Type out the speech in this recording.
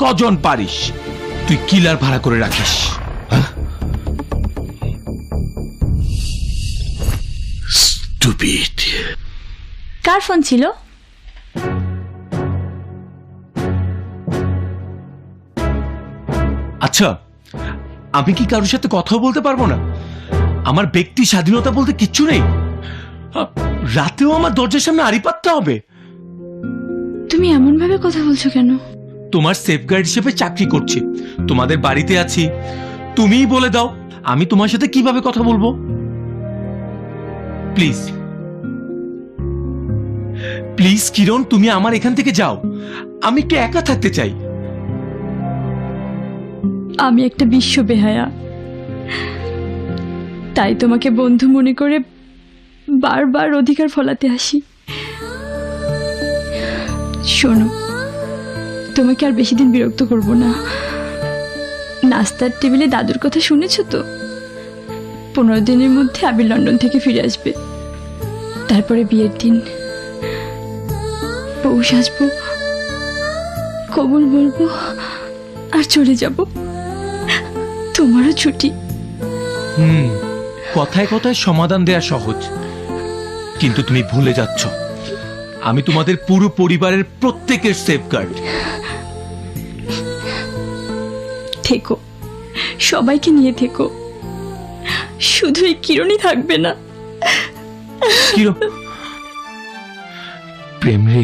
কজন পারিস তুই কিলার ভাড়া করে রাখিস? স্টুপিড। কার ফোন ছিল? আচ্ছা, আমি কি কারোর সাথে কথা বলতে পারবো না? আমার ব্যক্তি স্বাধীনতা বলতে কিচ্ছু নেই? রাতেও আমার দরজার সামনে আড়ি পাততে হবে? তুমি এমন ভাবে কথা বলছো কেন? তোমার সেফগার্ড হিসেবে চাকরি করছি, তোমাদের বাড়িতে আছি, তুমিই বলে দাও আমি তোমার সাথে কিভাবে কথা বলবো। প্লিজ প্লিজ কিরণ, তুমি আমার এখান থেকে যাও, আমি একটু একা থাকতে চাই। আমি একটা বিশ্ব বেহায়া, তাই তোমাকে বন্ধু মনে করে বারবার অধিকার ফলাতে আসি। শোনো, তোমাকে আর বেশি দিন বিরক্ত করব না। নাস্তার টেবিলে দাদুর কথা শুনেছো তো? 15 দিনের মধ্যে আবির লন্ডন থেকে ফিরে আসবে। তারপরে বিয়ের দিন পৌষ আসবো, কবুল বলবো আর চলে যাব। তোমারও ছুটি। কথায় কথায় সমাধান দেয়া সহজ, কিন্তু তুমি ভুলে যাচ্ছ আমি তোমাদের পুরো পরিবারের প্রত্যেকের সেফগার্ড। থেকো, সবাইকে নিয়ে থেকো, শুধু এই কিরণই থাকবে না। কিরণ, প্রেম রে।